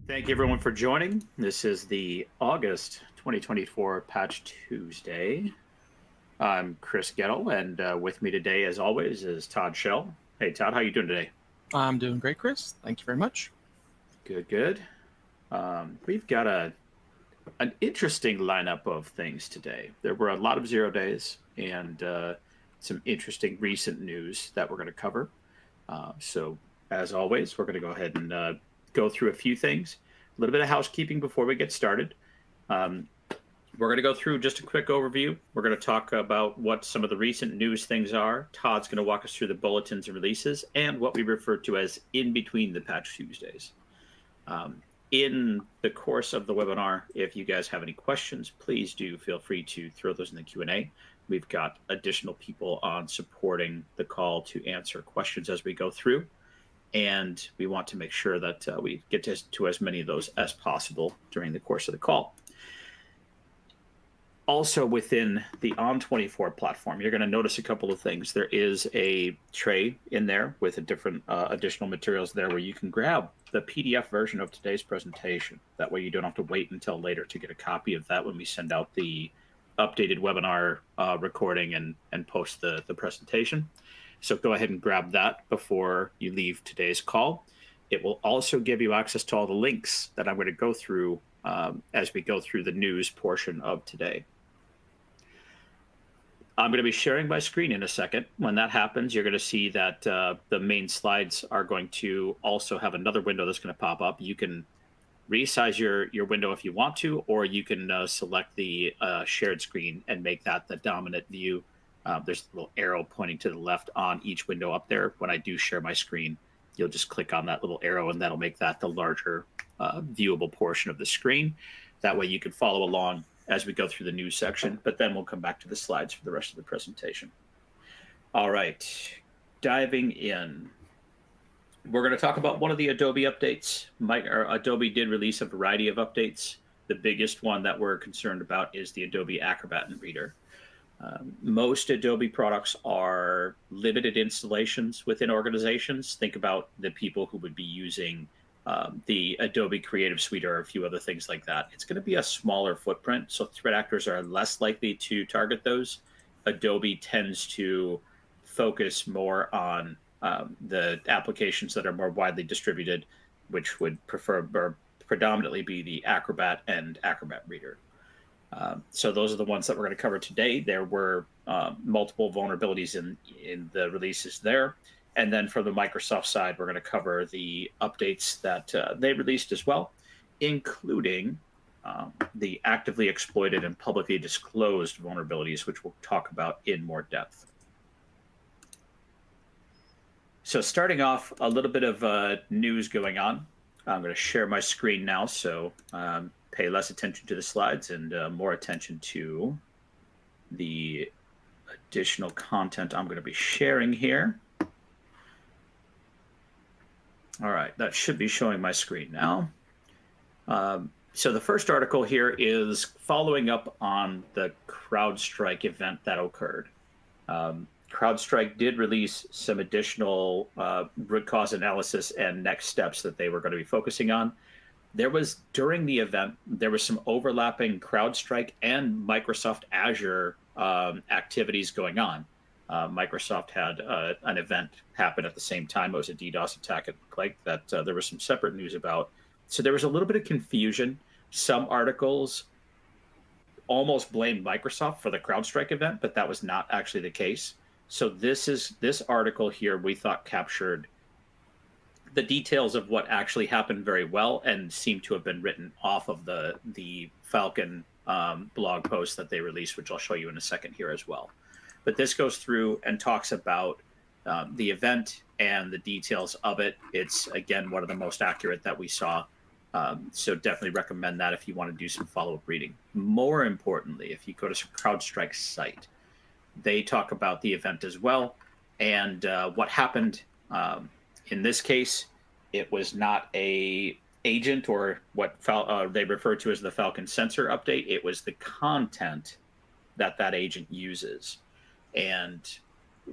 Thank you everyone for joining. This is the August 2024 Patch Tuesday. I'm Chris Gettle, and with me today, as always, is Todd Shell. Hey, Todd, how you doing today? I'm doing great, Chris. Thank you very much. Good, good. We've got an interesting lineup of things today. There were a lot of 0 days and some interesting recent news that we're going to cover. So, as always, we're going to go ahead and go through a few things. A little bit of housekeeping before we get started. We're going to go through just a quick overview. We're going to talk about what some of the recent news things are. Todd's going to walk us through the bulletins and releases and what we refer to as in between the Patch Tuesdays. In the course of the webinar, if you guys have any questions, please do feel free to throw those in the Q&A. We've got additional people on supporting the call to answer questions as we go through. And we want to make sure that we get to as many of those as possible during the course of the call. Also within the On24 platform, you're going to notice a couple of things. There is a tray in there with a different additional materials there where you can grab the PDF version of today's presentation. That way you don't have to wait until later to get a copy of that when we send out the updated webinar recording and post the presentation. So go ahead and grab that before you leave today's call. It will also give you access to all the links that I'm going to go through as we go through the news portion of today. I'm going to be sharing my screen in a second. When that happens, you're going to see that the main slides are going to also have another window that's going to pop up. You can resize your window if you want to, or you can select the shared screen and make that the dominant view. There's a little arrow pointing to the left on each window up there. When I do share my screen, you'll just click on that little arrow and that'll make that the larger viewable portion of the screen. That way you can follow along as we go through the news section, but then we'll come back to the slides for the rest of the presentation. All right, diving in. We're going to talk about one of the Adobe updates. Adobe did release a variety of updates. The biggest one that we're concerned about is the Adobe Acrobat and Reader. Most Adobe products are limited installations within organizations. Think about the people who would be using the Adobe Creative Suite or a few other things like that. It's going to be a smaller footprint, so threat actors are less likely to target those. Adobe tends to focus more on the applications that are more widely distributed, which would predominantly be the Acrobat and Acrobat Reader. So those are the ones that we're going to cover today. There were multiple vulnerabilities in the releases there. And then from the Microsoft side, we're going to cover the updates that they released as well, including the actively exploited and publicly disclosed vulnerabilities, which we'll talk about in more depth. So starting off, a little bit of news going on. I'm going to share my screen now, so pay less attention to the slides and more attention to the additional content I'm going to be sharing here. All right, that should be showing my screen now. So the first article here is following up on the CrowdStrike event that occurred. CrowdStrike did release some additional root cause analysis and next steps that they were going to be focusing on. During the event, there was some overlapping CrowdStrike and Microsoft Azure activities going on. Microsoft had an event happen at the same time. It was a DDoS attack, it looked like, that there was some separate news about. So there was a little bit of confusion. Some articles almost blamed Microsoft for the CrowdStrike event, but that was not actually the case. So this article here we thought captured the details of what actually happened very well and seemed to have been written off of the Falcon blog post that they released, which I'll show you in a second here as well. But this goes through and talks about the event and the details of it. It's, again, one of the most accurate that we saw. So definitely recommend that if you want to do some follow-up reading. More importantly, if you go to CrowdStrike's site, they talk about the event as well. And what happened in this case, it was not a agent or what they refer to as the Falcon sensor update. It was the content that agent uses. And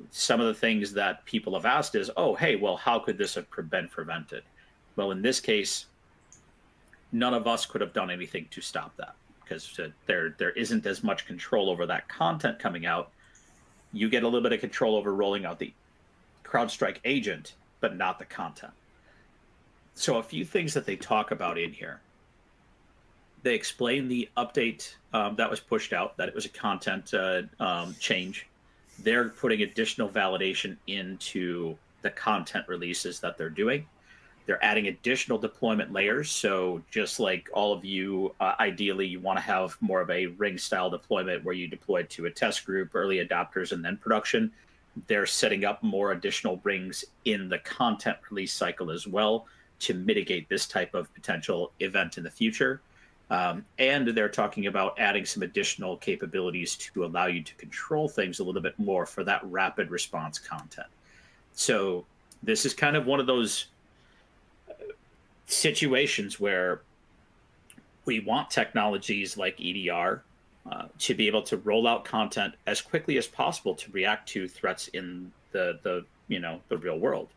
some of the things that people have asked is, oh, hey, well, how could this have been prevented? Well, in this case, none of us could have done anything to stop that because there isn't as much control over that content coming out. You get a little bit of control over rolling out the CrowdStrike agent, but not the content. So a few things that they talk about in here. They explain the update that was pushed out, that it was a content change. They're putting additional validation into the content releases that they're doing. They're adding additional deployment layers. So just like all of you, ideally, you want to have more of a ring style deployment where you deploy to a test group, early adopters, and then production. They're setting up more additional rings in the content release cycle as well to mitigate this type of potential event in the future. And they're talking about adding some additional capabilities to allow you to control things a little bit more for that rapid response content. So this is kind of one of those situations where we want technologies like EDR to be able to roll out content as quickly as possible to react to threats in the real world.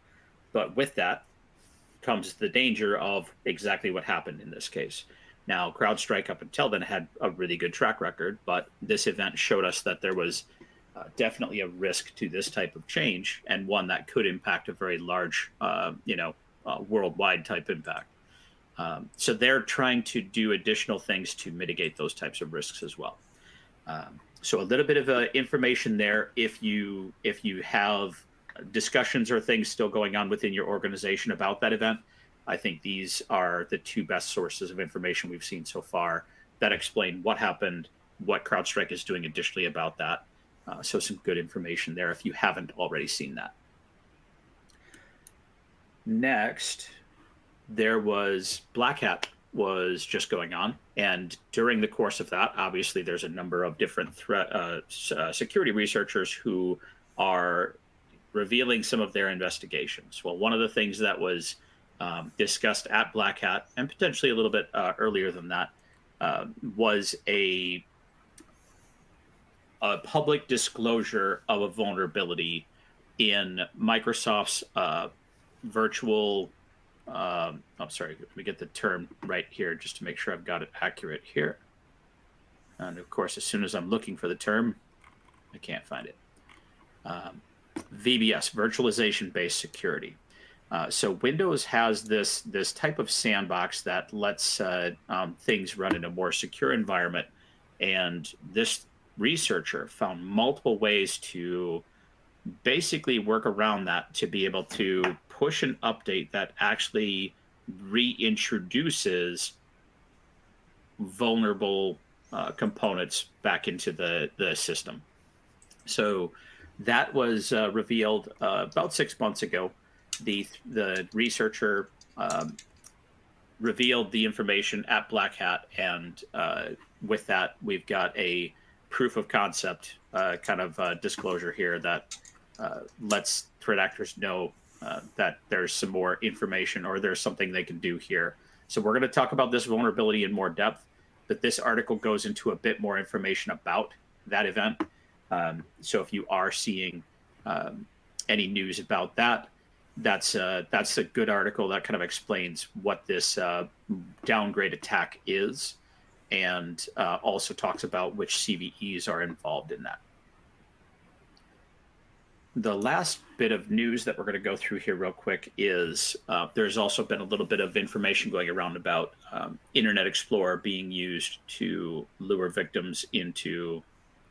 But with that comes the danger of exactly what happened in this case. Now, CrowdStrike up until then had a really good track record, but this event showed us that there was definitely a risk to this type of change, and one that could impact a very large, worldwide type impact. So they're trying to do additional things to mitigate those types of risks as well. So a little bit of information there. If you have discussions or things still going on within your organization about that event, I think these are the two best sources of information we've seen so far that explain what happened, what CrowdStrike is doing additionally about that. So some good information there if you haven't already seen that. Next, there was Black Hat was just going on. And during the course of that, obviously, there's a number of different security researchers who are revealing some of their investigations. Well, one of the things that was discussed at Black Hat, and potentially a little bit earlier than that, was a public disclosure of a vulnerability in Microsoft's virtual. I'm sorry, let me get the term right here just to make sure I've got it accurate here. And of course, as soon as I'm looking for the term, I can't find it. VBS, virtualization-based security. So Windows has this type of sandbox that lets things run in a more secure environment. And this researcher found multiple ways to basically work around that to be able to push an update that actually reintroduces vulnerable components back into the system. So that was revealed about 6 months ago. The researcher revealed the information at Black Hat, and with that, we've got a proof of concept kind of disclosure here that lets threat actors know that there's some more information or there's something they can do here. So we're going to talk about this vulnerability in more depth, but this article goes into a bit more information about that event. So if you are seeing any news about that, that's a good article that kind of explains what this downgrade attack is, and also talks about which CVEs are involved in that. The last bit of news that we're going to go through here real quick is there's also been a little bit of information going around about Internet Explorer being used to lure victims into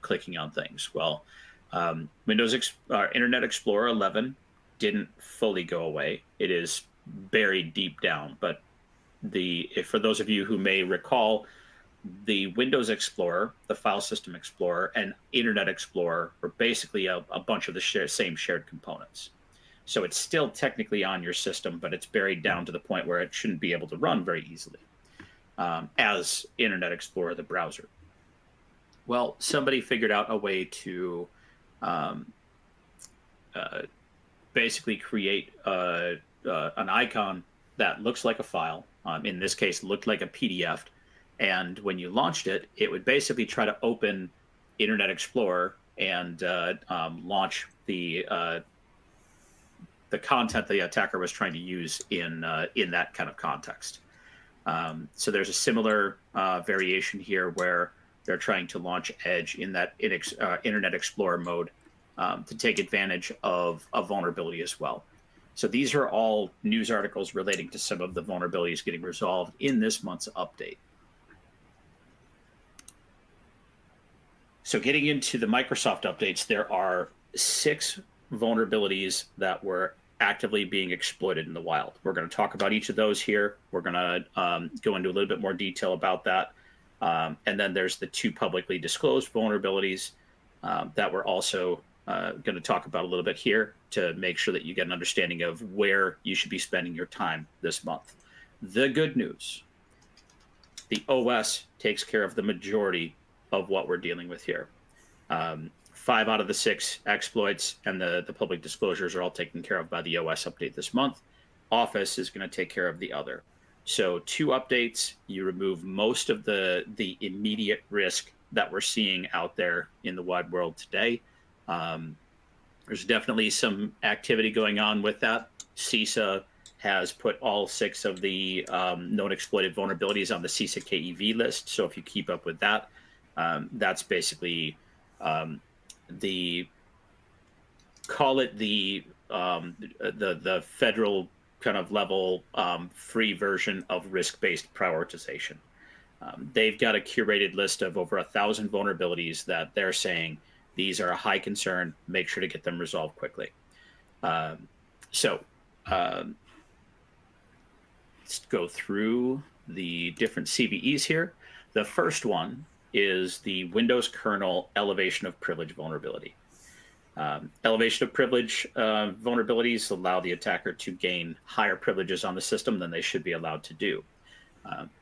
clicking on things. Well, Internet Explorer 11 didn't fully go away. It is buried deep down. But for those of you who may recall, the Windows Explorer, the File System Explorer, and Internet Explorer are basically a bunch of the same shared components. So it's still technically on your system, but it's buried down to the point where it shouldn't be able to run very easily as Internet Explorer, the browser. Well, somebody figured out a way to basically create an icon that looks like a file. In this case, looked like a PDF. And when you launched it, it would basically try to open Internet Explorer and launch the content the attacker was trying to use in that kind of context. So there's a similar variation here where they're trying to launch Edge in that Internet Explorer mode to take advantage of a vulnerability as well. So these are all news articles relating to some of the vulnerabilities getting resolved in this month's update. So getting into the Microsoft updates, there are 6 vulnerabilities that were actively being exploited in the wild. We're going to talk about each of those here. We're going to go into a little bit more detail about that. And then there's the 2 publicly disclosed vulnerabilities that we're also going to talk about a little bit here to make sure that you get an understanding of where you should be spending your time this month. The good news, the OS takes care of the majority of what we're dealing with here. 5 out of the 6 exploits and the public disclosures are all taken care of by the OS update this month. Office is going to take care of the other. So 2 updates, you remove most of the immediate risk that we're seeing out there in the wide world today. There's definitely some activity going on with that. CISA has put all 6 of the known exploited vulnerabilities on the CISA KEV list. So if you keep up with that, that's basically the federal kind of level free version of risk-based prioritization. They've got a curated list of over 1,000 vulnerabilities that they're saying these are a high concern. Make sure to get them resolved quickly. Let's go through the different CVEs here. The first one is the Windows kernel elevation of privilege vulnerability. Elevation of privilege vulnerabilities allow the attacker to gain higher privileges on the system than they should be allowed to do.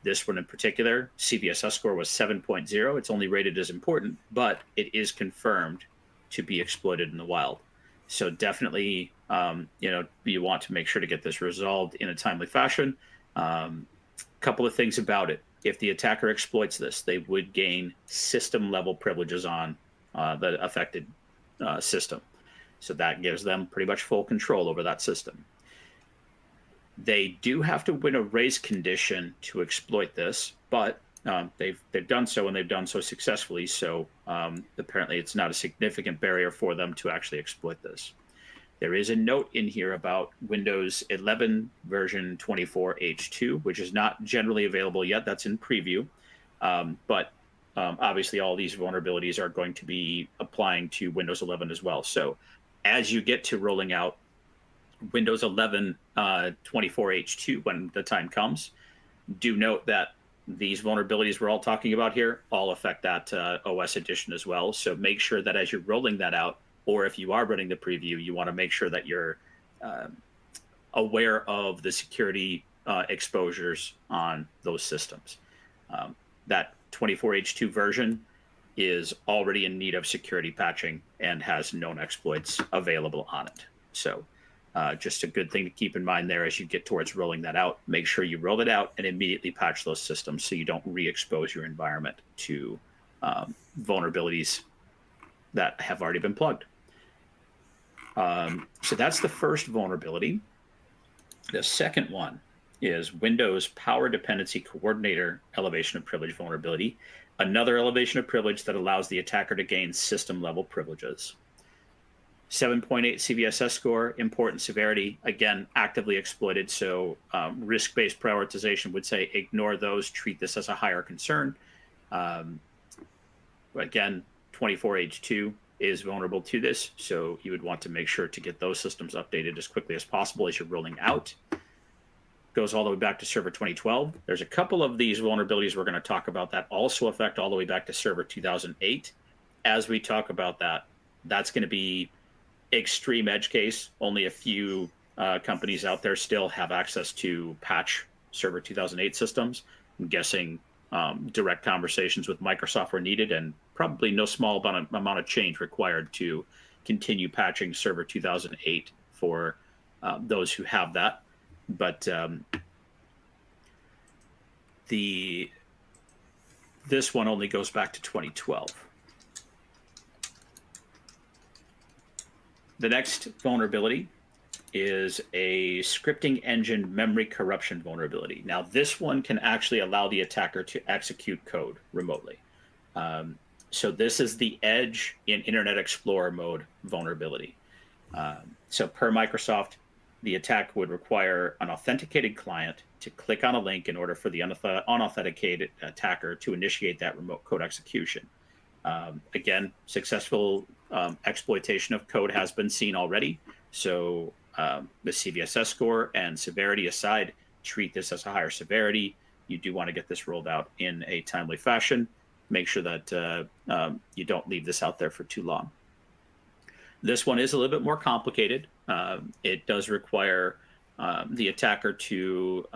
This one in particular, CVSS score was 7.0. It's only rated as important, but it is confirmed to be exploited in the wild. So definitely, you want to make sure to get this resolved in a timely fashion. Couple of things about it. If the attacker exploits this, they would gain system-level privileges on the affected system. So that gives them pretty much full control over that system. They do have to win a race condition to exploit this, but they've done so, and they've done so successfully. So apparently it's not a significant barrier for them to actually exploit this. There is a note in here about Windows 11 version 24H2, which is not generally available yet. That's in preview. But obviously all these vulnerabilities are going to be applying to Windows 11 as well. So as you get to rolling out Windows 11 24H2 when the time comes, do note that these vulnerabilities we're all talking about here all affect that OS edition as well. So make sure that as you're rolling that out, or if you are running the preview, you want to make sure that you're aware of the security exposures on those systems. That 24H2 version is already in need of security patching and has known exploits available on it. So just a good thing to keep in mind there as you get towards rolling that out. Make sure you roll it out and immediately patch those systems so you don't re-expose your environment to vulnerabilities that have already been plugged. So that's the first vulnerability. The second one is Windows Power Dependency Coordinator elevation of privilege vulnerability, another elevation of privilege that allows the attacker to gain system-level privileges. 7.8 CVSS score, important severity, again, actively exploited. So risk-based prioritization would say ignore those, treat this as a higher concern. Again, 24H2 is vulnerable to this, so you would want to make sure to get those systems updated as quickly as possible as you're rolling out. Goes all the way back to Server 2012. There's a couple of these vulnerabilities we're going to talk about that also affect all the way back to Server 2008. As we talk about that, that's going to be extreme edge case. Only a few companies out there still have access to patch Server 2008 systems. I'm guessing direct conversations with Microsoft were needed, and probably no small amount of change required to continue patching Server 2008 for those who have that. But this one only goes back to 2012. The next vulnerability is a scripting engine memory corruption vulnerability. Now, this one can actually allow the attacker to execute code remotely. So this is the Edge in Internet Explorer mode vulnerability. So per Microsoft, the attack would require an authenticated client to click on a link in order for the unauthenticated attacker to initiate that remote code execution. Again, successful exploitation of code has been seen already. So the CVSS score and severity aside, treat this as a higher severity. You do want to get this rolled out in a timely fashion. Make sure that you don't leave this out there for too long. This one is a little bit more complicated. It does require the attacker to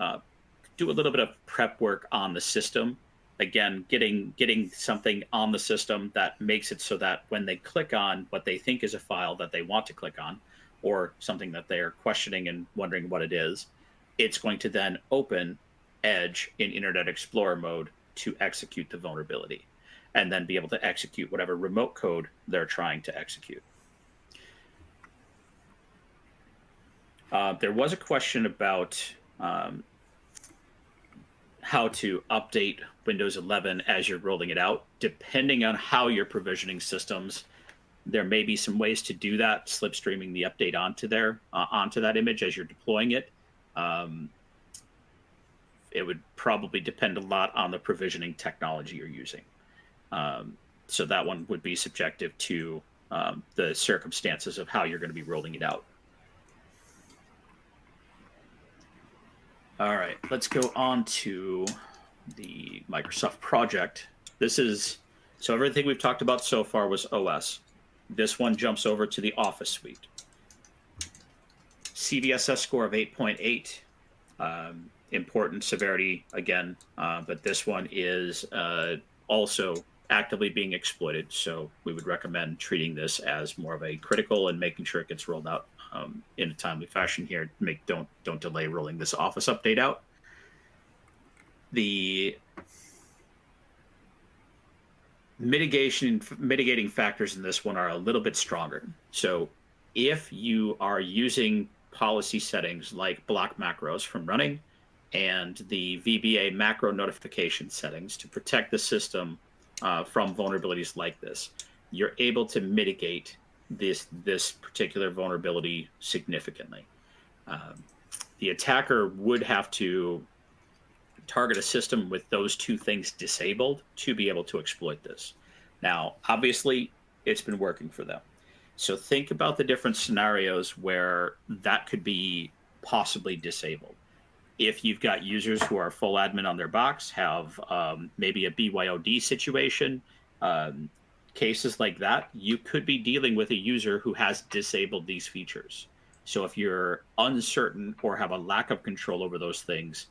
do a little bit of prep work on the system. Again, getting something on the system that makes it so that when they click on what they think is a file that they want to click on, or something that they are questioning and wondering what it is, it's going to then open Edge in Internet Explorer mode to execute the vulnerability, and then be able to execute whatever remote code they're trying to execute. There was a question about how to update Windows 11 as you're rolling it out. Depending on how you're provisioning systems, there may be some ways to do that, slipstreaming the update onto that image as you're deploying it. It would probably depend a lot on the provisioning technology you're using. So that one would be subjective to the circumstances of how you're going to be rolling it out. All right, let's go on to the Microsoft project. So everything we've talked about so far was OS. This one jumps over to the Office suite. CVSS score of 8.8. Important severity again, but this one is also actively being exploited. So we would recommend treating this as more of a critical and making sure it gets rolled out in a timely fashion here. Don't delay rolling this Office update out. The mitigating factors in this one are a little bit stronger. So if you are using policy settings like block macros from running and the VBA macro notification settings to protect the system from vulnerabilities like this, you're able to mitigate this particular vulnerability significantly. The attacker would have to target a system with those two things disabled to be able to exploit this. Now, obviously, it's been working for them. So think about the different scenarios where that could be possibly disabled. If you've got users who are full admin on their box, have maybe a BYOD situation, cases like that, you could be dealing with a user who has disabled these features. So if you're uncertain or have a lack of control over those things,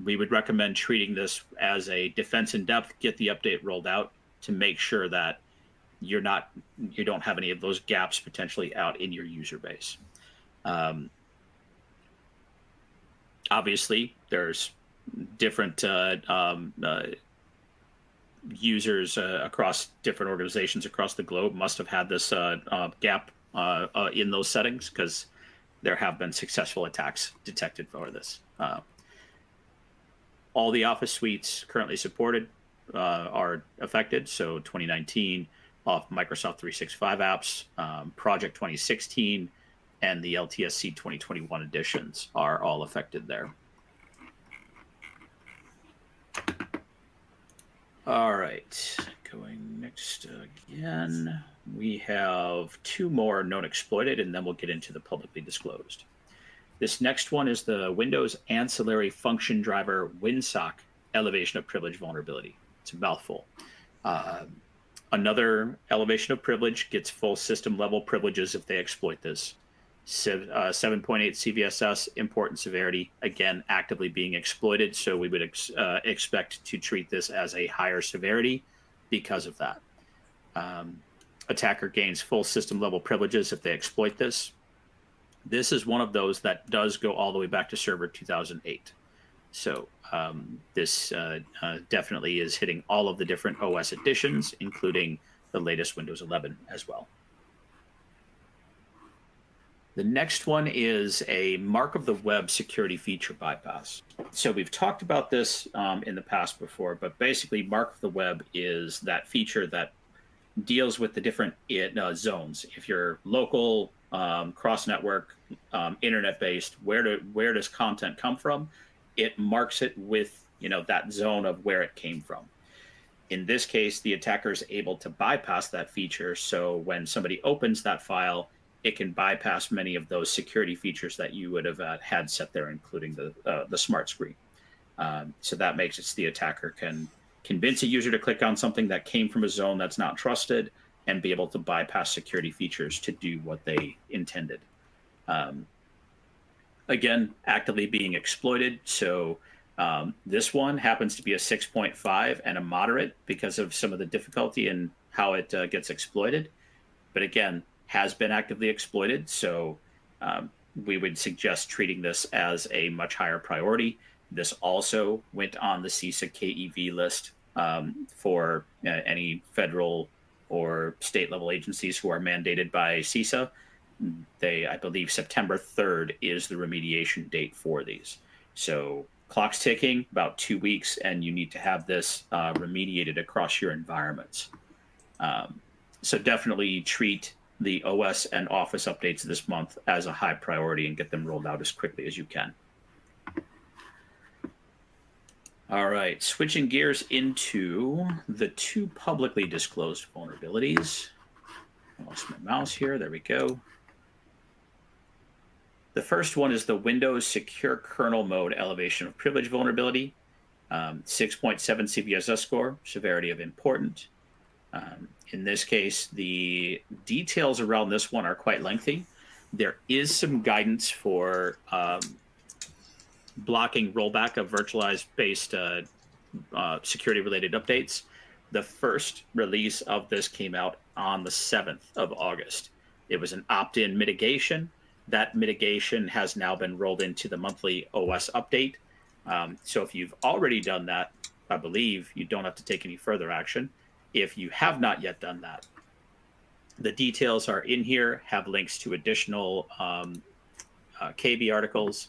we would recommend treating this as a defense in depth, get the update rolled out to make sure that you don't have any of those gaps potentially out in your user base. Obviously, there's different users across different organizations across the globe must have had this gap in those settings, because there have been successful attacks detected for this. All the Office suites currently supported are affected. So 2019 off Microsoft 365 apps, Project 2016, and the LTSC 2021 editions are all affected there. All right, going next again, we have two more known exploited, and then we'll get into the publicly disclosed. This next one is the Windows Ancillary Function Driver WinSock Elevation of Privilege vulnerability. It's a mouthful. Another elevation of privilege gets full system level privileges if they exploit this. 7.8 CVSS, important severity, again, actively being exploited. So we would expect to treat this as a higher severity because of that. Attacker gains full system level privileges if they exploit this. This is one of those that does go all the way back to Server 2008. So this definitely is hitting all of the different OS editions, including the latest Windows 11 as well. The next one is a mark of the web security feature bypass. So we've talked about this in the past before, but basically mark of the web is that feature that deals with the different zones. If you're local, cross-network, internet-based, where does content come from? It marks it with that zone of where it came from. In this case, the attacker is able to bypass that feature. So when somebody opens that file, it can bypass many of those security features that you would have had set there, including the smart screen. So that makes it so the attacker can convince a user to click on something that came from a zone that's not trusted and be able to bypass security features to do what they intended. Again, actively being exploited. So this one happens to be a 6.5 and a moderate because of some of the difficulty in how it gets exploited. But again, has been actively exploited. So we would suggest treating this as a much higher priority. This also went on the CISA KEV list for any federal or state level agencies who are mandated by CISA. I believe September 3rd is the remediation date for these. So clock's ticking, about 2 weeks, and you need to have this remediated across your environments. So definitely treat the OS and Office updates this month as a high priority and get them rolled out as quickly as you can. All right, switching gears into the 2 publicly disclosed vulnerabilities. I lost my mouse here, there we go. The first one is the Windows Secure Kernel Mode Elevation of Privilege vulnerability. 6.7 CVSS score, severity of important. In this case, the details around this one are quite lengthy. There is some guidance for blocking rollback of virtualized-based security-related updates. The first release of this came out on the 7th of August. It was an opt-in mitigation. That mitigation has now been rolled into the monthly OS update. So if you've already done that, I believe you don't have to take any further action. If you have not yet done that, the details are in here, have links to additional KB articles.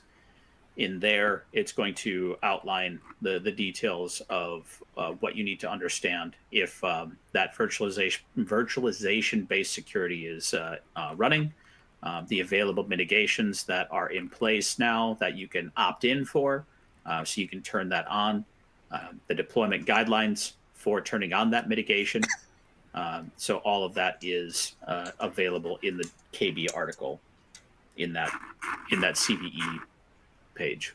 In there, it's going to outline the details of what you need to understand if that virtualization-based security is running, the available mitigations that are in place now that you can opt in for, so you can turn that on, the deployment guidelines for turning on that mitigation. So all of that is available in the KB article in that CVE page.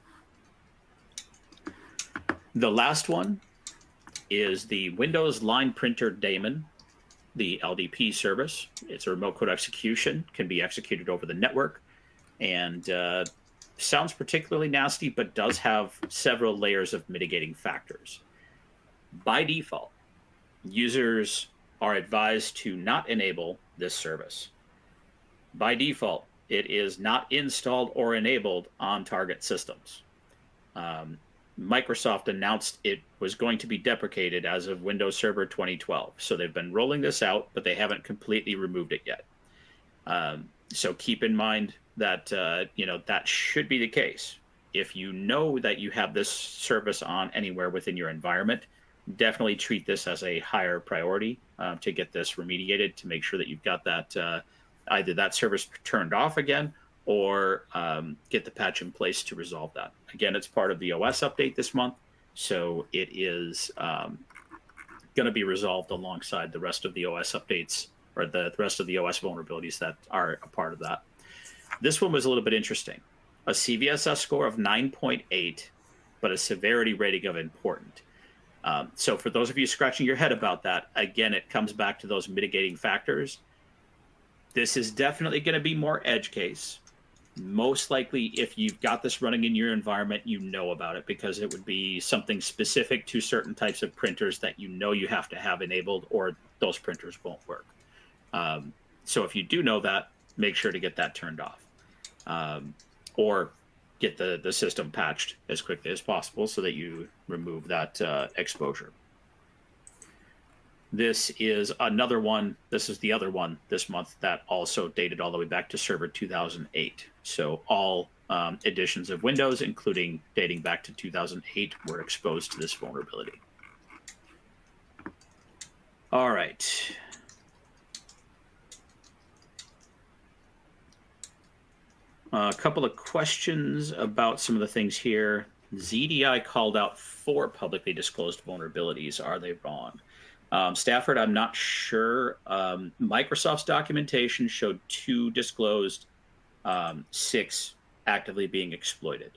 The last one is the Windows Line Printer Daemon, the LDP service. It's a remote code execution, can be executed over the network, and sounds particularly nasty, but does have several layers of mitigating factors. By default, users are advised to not enable this service. By default, it is not installed or enabled on target systems. Microsoft announced it was going to be deprecated as of Windows Server 2012. So they've been rolling this out, but they haven't completely removed it yet. So keep in mind that that should be the case. If you know that you have this service on anywhere within your environment, definitely treat this as a higher priority to get this remediated, to make sure that you've got that either that service turned off again or get the patch in place to resolve that. Again, it's part of the OS update this month, so it is going to be resolved alongside the rest of the OS updates, or the rest of the OS vulnerabilities that are a part of that. This one was a little bit interesting. A CVSS score of 9.8, but a severity rating of important. So for those of you scratching your head about that, again, it comes back to those mitigating factors. This is definitely going to be more edge case. Most likely, if you've got this running in your environment, you know about it, because it would be something specific to certain types of printers that you have to have enabled, or those printers won't work. So if you do know that, make sure to get that turned off, or get the system patched as quickly as possible so that you remove that exposure. This is another one. This is the other one this month that also dated all the way back to Server 2008. So all editions of Windows, including dating back to 2008, were exposed to this vulnerability. All right. A couple of questions about some of the things here. ZDI called out 4 publicly disclosed vulnerabilities. Are they wrong? Stafford, I'm not sure. Microsoft's documentation showed 2 disclosed, 6 actively being exploited.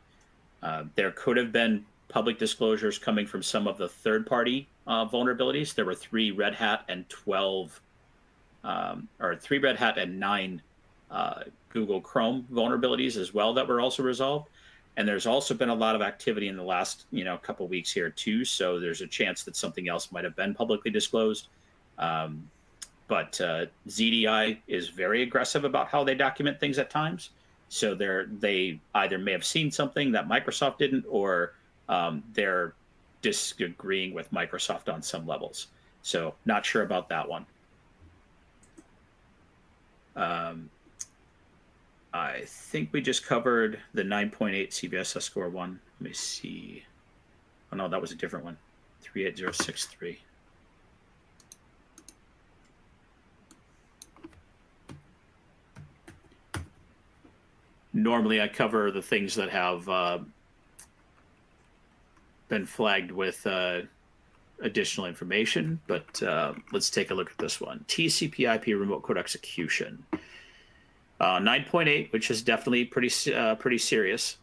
There could have been public disclosures coming from some of the third-party vulnerabilities. There were 3 Red Hat and 12, or 3 Red Hat and 9 Google Chrome vulnerabilities as well that were also resolved. And there's also been a lot of activity in the last, couple of weeks here too. So there's a chance that something else might have been publicly disclosed. But ZDI is very aggressive about how they document things at times. So they either may have seen something that Microsoft didn't, or they're disagreeing with Microsoft on some levels. So not sure about that one. I think we just covered the 9.8 CVSS score one. Let me see. Oh, no, that was a different one. 38063. Normally, I cover the things that have been flagged with additional information, but let's take a look at this one. TCP/IP remote code execution. 9.8, which is definitely pretty serious.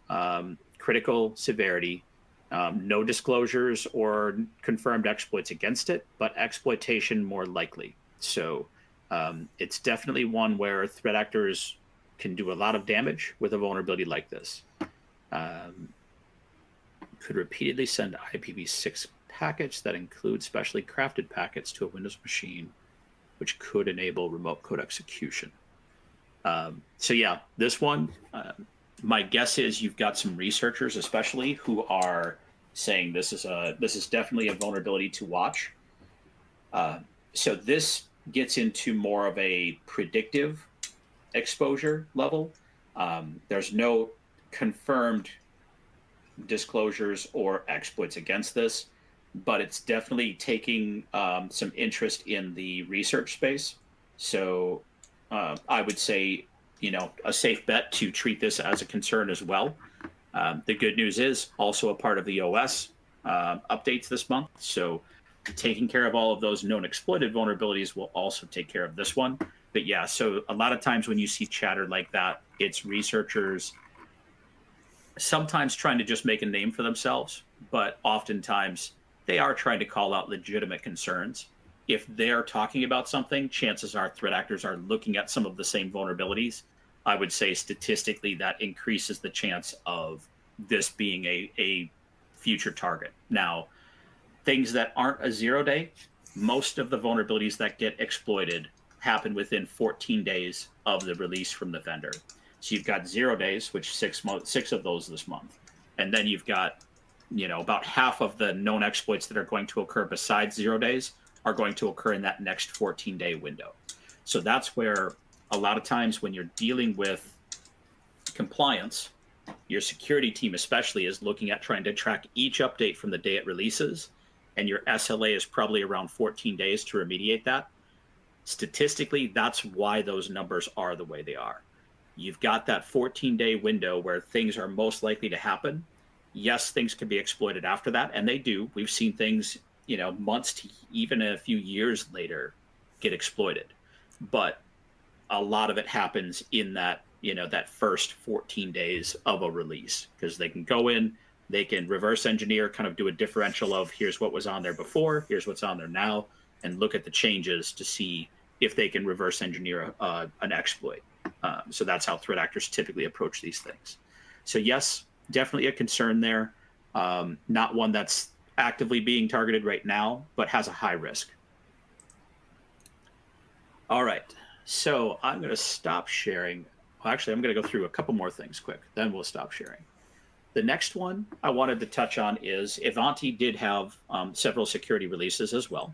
Critical severity. No disclosures or confirmed exploits against it, but exploitation more likely. So it's definitely one where threat actors can do a lot of damage with a vulnerability like this. Could repeatedly send IPv6 packets that include specially crafted packets to a Windows machine, which could enable remote code execution. So yeah, this one, my guess is you've got some researchers, especially, who are saying this is definitely a vulnerability to watch. So this gets into more of a predictive exposure level. There's no confirmed disclosures or exploits against this, but it's definitely taking some interest in the research space. So I would say, a safe bet to treat this as a concern as well. The good news is also a part of the OS updates this month. So taking care of all of those known exploited vulnerabilities will also take care of this one. But yeah, so a lot of times when you see chatter like that, it's researchers sometimes trying to just make a name for themselves, but oftentimes they are trying to call out legitimate concerns. If they're talking about something, chances are threat actors are looking at some of the same vulnerabilities. I would say statistically that increases the chance of this being a future target. Now, things that aren't a 0-day, most of the vulnerabilities that get exploited happen within 14 days of the release from the vendor. So you've got 0 days, which 6 of those this month. And then you've got, about half of the known exploits that are going to occur besides 0 days are going to occur in that next 14-day window. So that's where a lot of times when you're dealing with compliance, your security team especially is looking at trying to track each update from the day it releases, and your SLA is probably around 14 days to remediate that. Statistically, that's why those numbers are the way they are. You've got that 14-day window where things are most likely to happen. Yes, things can be exploited after that, and they do. We've seen things, months to even a few years later get exploited. But a lot of it happens in that, that first 14 days of a release, because they can go in, they can reverse engineer, kind of do a differential of here's what was on there before, here's what's on there now, and look at the changes to see if they can reverse engineer an exploit. So that's how threat actors typically approach these things. So yes, definitely a concern there. Not one that's actively being targeted right now, but has a high risk. All right, so I'm going to stop sharing. Well, actually, I'm going to go through a couple more things quick, then we'll stop sharing. The next one I wanted to touch on is Ivanti did have several security releases as well.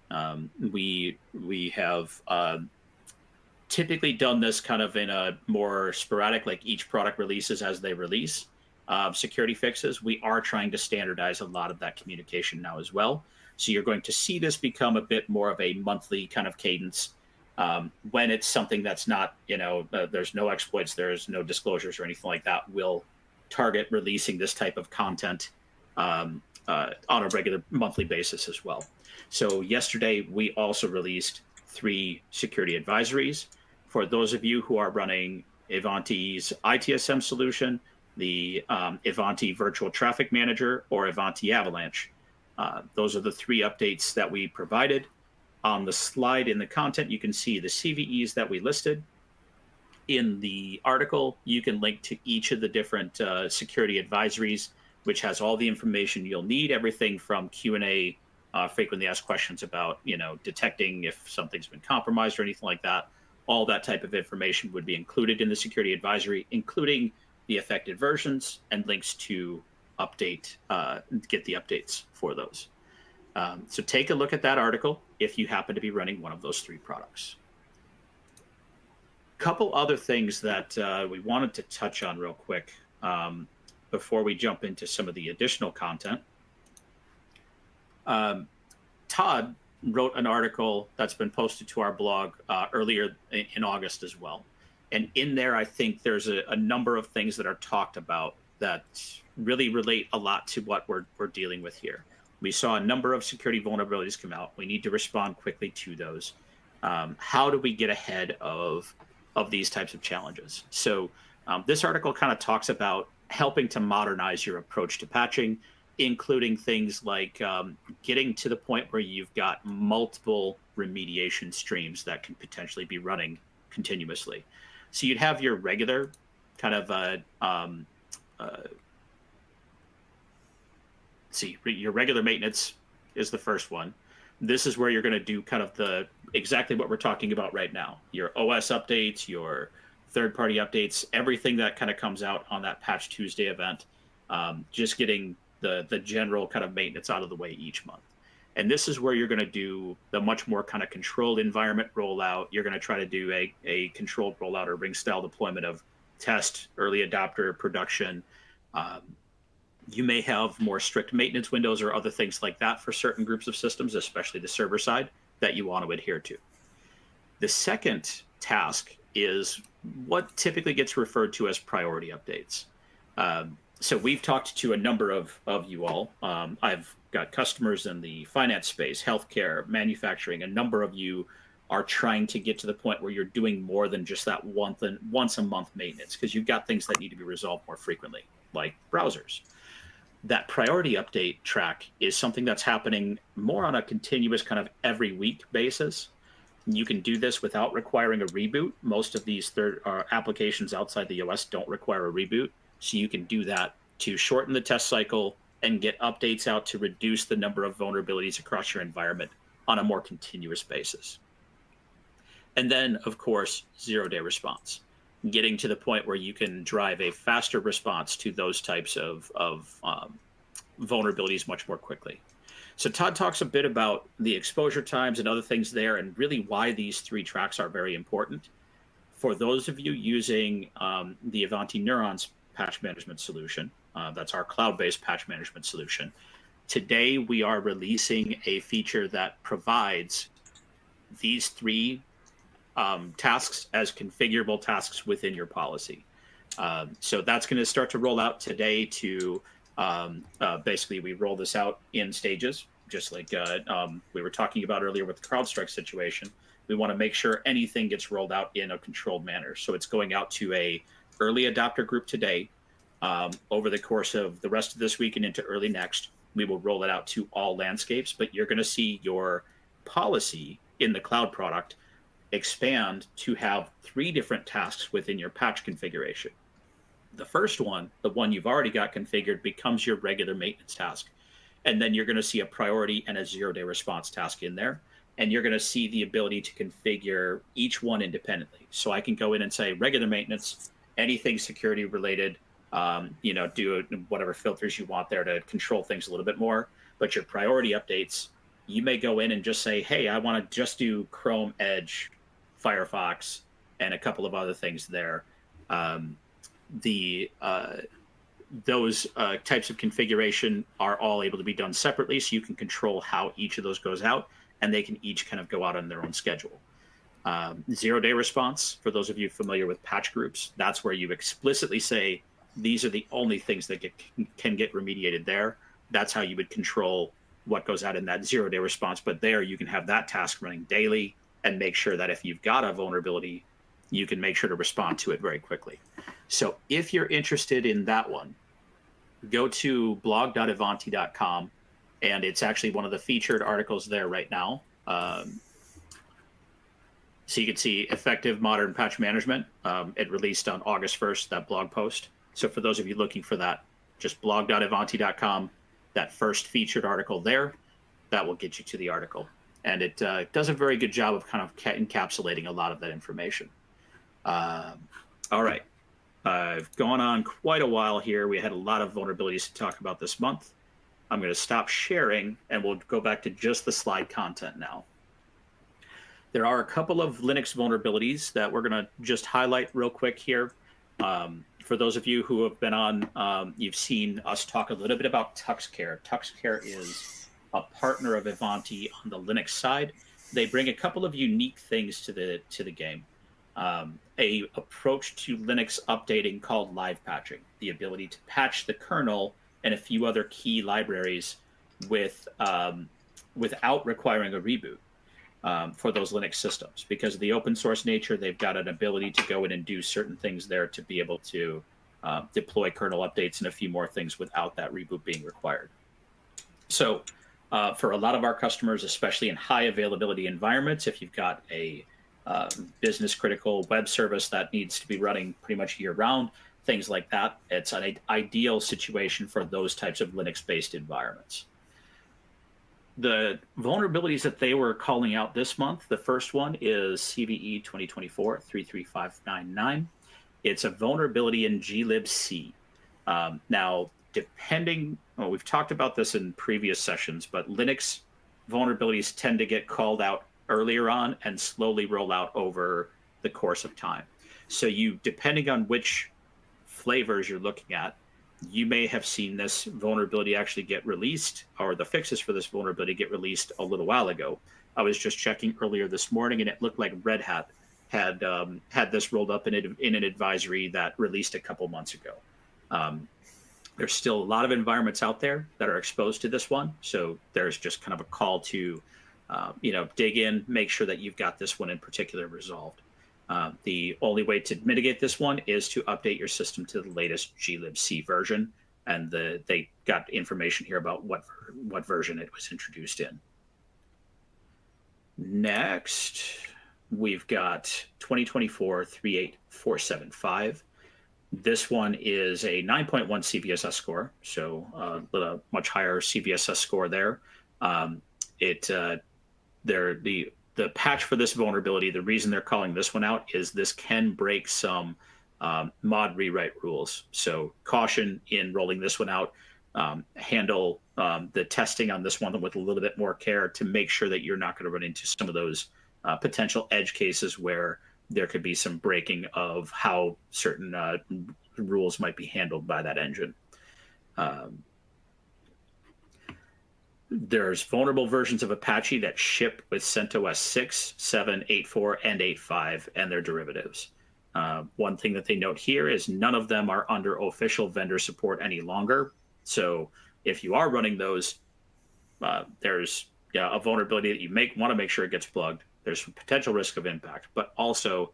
We have typically done this kind of in a more sporadic, like each product releases as they release security fixes. We are trying to standardize a lot of that communication now as well. So you're going to see this become a bit more of a monthly kind of cadence. When it's something that's not, there's no exploits, there's no disclosures or anything like that, we'll target releasing this type of content on a regular monthly basis as well. So yesterday, we also released 3 security advisories. For those of you who are running Ivanti's ITSM solution, the Ivanti Virtual Traffic Manager, or Ivanti Avalanche, those are the 3 updates that we provided. On the slide in the content, you can see the CVEs that we listed. In the article, you can link to each of the different security advisories, which has all the information you'll need, everything from Q&A, frequently asked questions about, detecting if something's been compromised or anything like that. All that type of information would be included in the security advisory, including the affected versions and links to get the updates for those. So take a look at that article if you happen to be running one of those 3 products. Couple other things that we wanted to touch on real quick before we jump into some of the additional content. Todd wrote an article that's been posted to our blog earlier in August as well. And in there, I think there's a number of things that are talked about that really relate a lot to what we're dealing with here. We saw a number of security vulnerabilities come out. We need to respond quickly to those. How do we get ahead of these types of challenges? So this article kind of talks about helping to modernize your approach to patching, including things like getting to the point where you've got multiple remediation streams that can potentially be running continuously. So you'd have your regular kind of your regular maintenance is the first one. This is where you're going to do kind of exactly what we're talking about right now. Your OS updates, your third-party updates, everything that kind of comes out on that Patch Tuesday event, just getting the general kind of maintenance out of the way each month. And this is where you're going to do the much more kind of controlled environment rollout. You're going to try to do a controlled rollout or ring-style deployment of test, early adopter, production. You may have more strict maintenance windows or other things like that for certain groups of systems, especially the server side, that you want to adhere to. The second task is what typically gets referred to as priority updates. So we've talked to a number of you all. I've got customers in the finance space, healthcare, manufacturing. A number of you are trying to get to the point where you're doing more than just that once a month maintenance, because you've got things that need to be resolved more frequently, like browsers. That priority update track is something that's happening more on a continuous kind of every week basis. You can do this without requiring a reboot. Most of these applications outside the OS don't require a reboot. So you can do that to shorten the test cycle and get updates out to reduce the number of vulnerabilities across your environment on a more continuous basis. And then, of course, zero-day response, getting to the point where you can drive a faster response to those types of vulnerabilities much more quickly. So Todd talks a bit about the exposure times and other things there, and really why these 3 tracks are very important. For those of you using the Ivanti Neurons patch management solution, that's our cloud-based patch management solution, today we are releasing a feature that provides these 3 tasks as configurable tasks within your policy. So that's going to start to roll out today to basically we roll this out in stages, just like we were talking about earlier with the CrowdStrike situation. We want to make sure anything gets rolled out in a controlled manner. So it's going out to a early adopter group today. Over the course of the rest of this week and into early next, we will roll it out to all landscapes, but you're going to see your policy in the cloud product expand to have 3 different tasks within your patch configuration. The first one, the one you've already got configured, becomes your regular maintenance task. And then you're going to see a priority and a zero-day response task in there. And you're going to see the ability to configure each one independently. So I can go in and say regular maintenance, anything security related, do whatever filters you want there to control things a little bit more. But your priority updates, you may go in and just say, hey, I want to just do Chrome, Edge, Firefox, and a couple of other things there. Um, the those types of configuration are all able to be done separately, so you can control how each of those goes out, and they can each kind of go out on their own schedule. 0-day response, for those of you familiar with patch groups, that's where you explicitly say, these are the only things that can get remediated there. That's how you would control what goes out in that 0-day response. But there you can have that task running daily and make sure that if you've got a vulnerability, you can make sure to respond to it very quickly. So if you're interested in that one, go to blog.ivanti.com, and it's actually one of the featured articles there right now. So you can see effective modern patch management. It released on August 1st, that blog post. So for those of you looking for that, just blog.ivanti.com, that first featured article there, that will get you to the article. And it does a very good job of kind of encapsulating a lot of that information. All right. I've gone on quite a while here. We had a lot of vulnerabilities to talk about this month. I'm going to stop sharing, and we'll go back to just the slide content now. There are a couple of Linux vulnerabilities that we're going to just highlight real quick here. For those of you who have been on, you've seen us talk a little bit about TuxCare. TuxCare is a partner of Ivanti on the Linux side. They bring a couple of unique things to the game. A approach to Linux updating called live patching, the ability to patch the kernel and a few other key libraries without requiring a reboot. For those Linux systems. Because of the open source nature, they've got an ability to go in and do certain things there to be able to deploy kernel updates and a few more things without that reboot being required. So for a lot of our customers, especially in high availability environments, if you've got a business critical web service that needs to be running pretty much year round, things like that, it's an ideal situation for those types of Linux-based environments. The vulnerabilities that they were calling out this month, the first one is CVE 2024-33599. It's a vulnerability in glibc. Now, we've talked about this in previous sessions, but Linux vulnerabilities tend to get called out earlier on and slowly roll out over the course of time. So depending on which flavors you're looking at, you may have seen this vulnerability actually get released, or the fixes for this vulnerability get released a little while ago. I was just checking earlier this morning, and it looked like Red Hat had this rolled up in an advisory that released a couple months ago. There's still a lot of environments out there that are exposed to this one, so there's just kind of a call to dig in, make sure that you've got this one in particular resolved. The only way to mitigate this one is to update your system to the latest glibc version, and they got information here about what version it was introduced in. Next, we've got 2024-38475. This one is a 9.1 CVSS score, so a much higher CVSS score there. The patch for this vulnerability, the reason they're calling this one out is this can break some mod rewrite rules. So caution in rolling this one out. Handle the testing on this one with a little bit more care to make sure that you're not going to run into some of those potential edge cases where there could be some breaking of how certain rules might be handled by that engine. There's vulnerable versions of Apache that ship with CentOS 6, 7, 8.4, and 8.5, and their derivatives. One thing that they note here is none of them are under official vendor support any longer. So if you are running those, there's a vulnerability that you want to make sure it gets plugged. There's some potential risk of impact, but also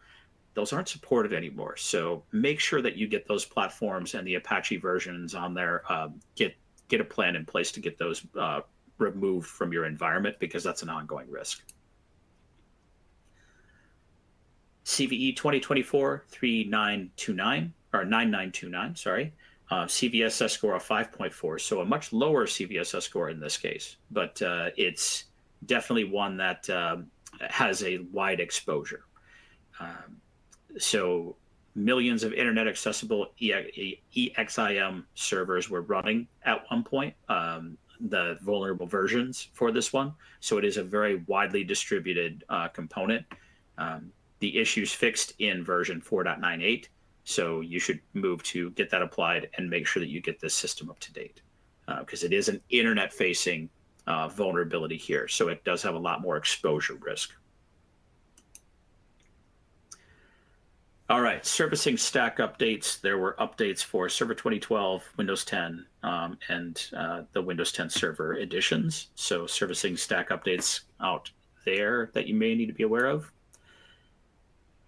those aren't supported anymore. So make sure that you get those platforms and the Apache versions on there. Get a plan in place to get those removed from your environment, because that's an ongoing risk. CVE 2024-3929 or 9929, sorry. CVSS score of 5.4, so a much lower CVSS score in this case, but it's definitely one that has a wide exposure. So millions of internet accessible EXIM servers were running at one point. the vulnerable versions for this one. So it is a very widely distributed component. The issue's fixed in version 4.98. So you should move to get that applied and make sure that you get this system up to date, because it is an internet-facing vulnerability here. So it does have a lot more exposure risk. All right, servicing stack updates. There were updates for Server 2012, Windows 10, and the Windows 10 Server editions. So servicing stack updates out there that you may need to be aware of.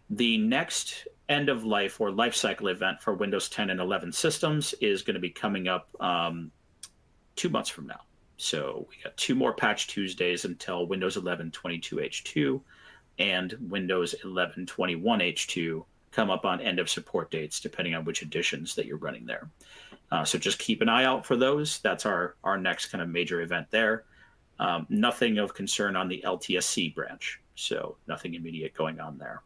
The next end of life or life cycle event for Windows 10 and 11 systems is going to be coming up 2 months from now. So we got 2 more Patch Tuesdays until Windows 11 22H2 and Windows 11 21H2 come up on end of support dates, depending on which editions that you're running there. So just keep an eye out for those. That's our next kind of major event there. Nothing of concern on the LTSC branch, so nothing immediate going on there.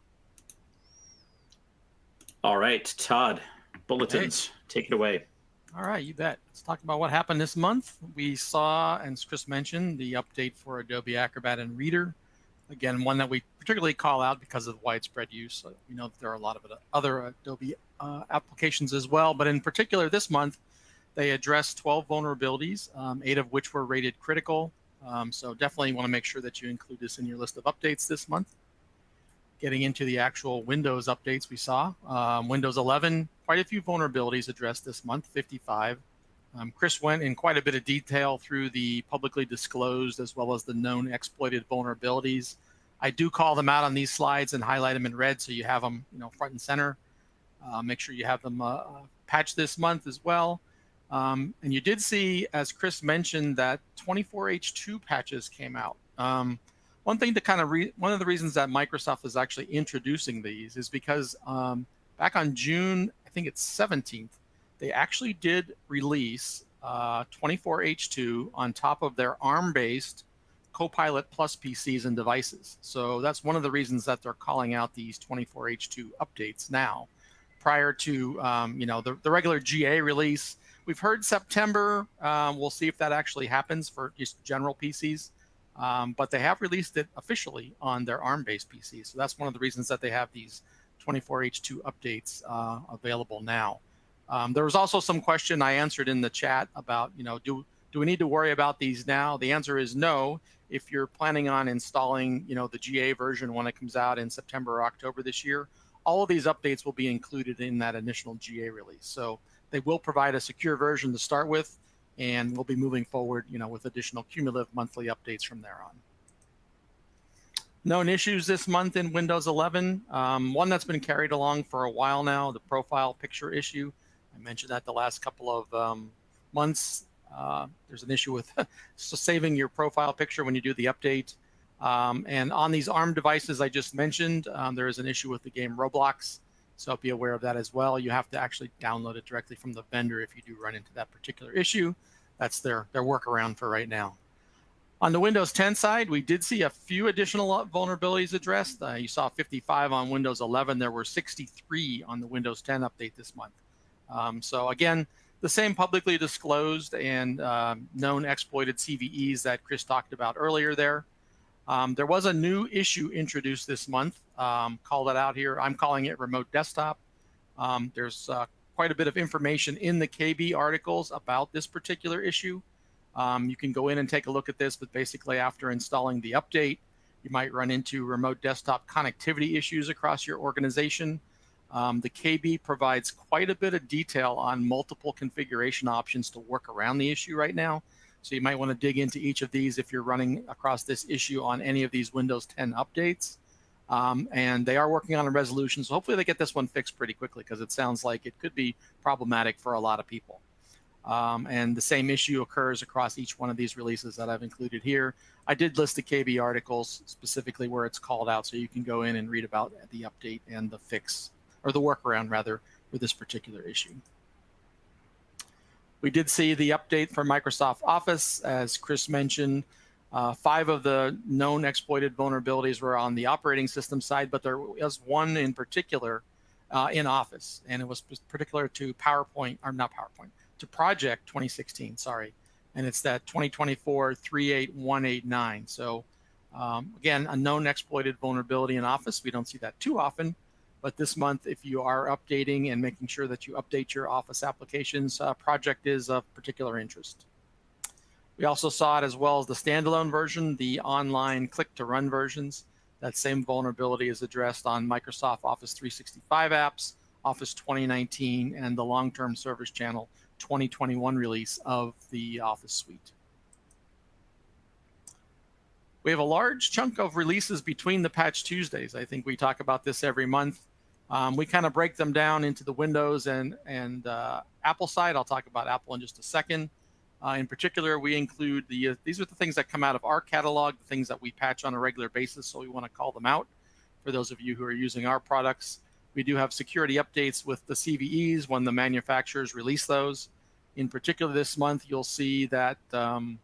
All right, Todd, bulletins, Hey. take it away. All right, you bet. Let's talk about what happened this month. We saw, and as Chris mentioned, the update for Adobe Acrobat and Reader. Again, one that we particularly call out because of widespread use. We know that there are a lot of other Adobe applications as well, but in particular this month, they addressed 12 vulnerabilities, 8 of which were rated critical. So definitely want to make sure that you include this in your list of updates this month. Getting into the actual Windows updates we saw. Windows 11, quite a few vulnerabilities addressed this month, 55. Chris went in quite a bit of detail through the publicly disclosed as well as the known exploited vulnerabilities. I do call them out on these slides and highlight them in red so you have them, front and center. Make sure you have them patched this month as well. And you did see, as Chris mentioned, that 24H2 patches came out. One thing to one of the reasons that Microsoft is actually introducing these is because back on June, I think it's 17th, they actually did release 24H2 on top of their ARM-based Copilot Plus PCs and devices. So that's one of the reasons that they're calling out these 24H2 updates now. Prior to the regular GA release, we've heard September. We'll see if that actually happens for just general PCs. But they have released it officially on their ARM-based PCs. So that's one of the reasons that they have these 24H2 updates available now. There was also some question I answered in the chat about, do we need to worry about these now? The answer is no. If you're planning on installing, the GA version when it comes out in September or October this year, all of these updates will be included in that initial GA release. So they will provide a secure version to start with, and we'll be moving forward, with additional cumulative monthly updates from there on. Known issues this month in Windows 11. One that's been carried along for a while now, the profile picture issue. I mentioned that the last couple of months. There's an issue with saving your profile picture when you do the update. And on these ARM devices I just mentioned, there is an issue with the game Roblox. So be aware of that as well. You have to actually download it directly from the vendor if you do run into that particular issue. That's their workaround for right now. On the Windows 10 side, we did see a few additional vulnerabilities addressed. You saw 55 on Windows 11. There were 63 on the Windows 10 update this month. So again, the same publicly disclosed and known exploited CVEs that Chris talked about earlier there. There was a new issue introduced this month. Called it out here. I'm calling it remote desktop. There's quite a bit of information in the KB articles about this particular issue. You can go in and take a look at this, but basically after installing the update, you might run into remote desktop connectivity issues across your organization. The KB provides quite a bit of detail on multiple configuration options to work around the issue right now. So you might want to dig into each of these if you're running across this issue on any of these Windows 10 updates. And they are working on a resolution, so hopefully they get this one fixed pretty quickly because it sounds like it could be problematic for a lot of people. And the same issue occurs across each one of these releases that I've included here. I did list the KB articles specifically where it's called out, so you can go in and read about the update and the fix, or the workaround rather, for this particular issue. We did see the update for Microsoft Office, as Chris mentioned. 5 of the known exploited vulnerabilities were on the operating system side, but there was one in particular in Office, and it was particular to PowerPoint, or not PowerPoint, to Project 2016, sorry. and it's that 2024-38189. So again, a known exploited vulnerability in Office. We don't see that too often, but this month, if you are updating and making sure that you update your Office applications, project is of particular interest. We also saw it as well as the standalone version, the online click-to-run versions. That same vulnerability is addressed on Microsoft Office 365 apps, Office 2019, and the long-term service channel 2021 release of the Office suite. We have a large chunk of releases between the Patch Tuesdays. I think we talk about this every month. We kind of break them down into the Windows and Apple side. I'll talk about Apple in just a second. In particular, we include these are the things that come out of our catalog, the things that we patch on a regular basis, so we want to call them out for those of you who are using our products. We do have security updates with the CVEs when the manufacturers release those. In particular, this month, you'll see that that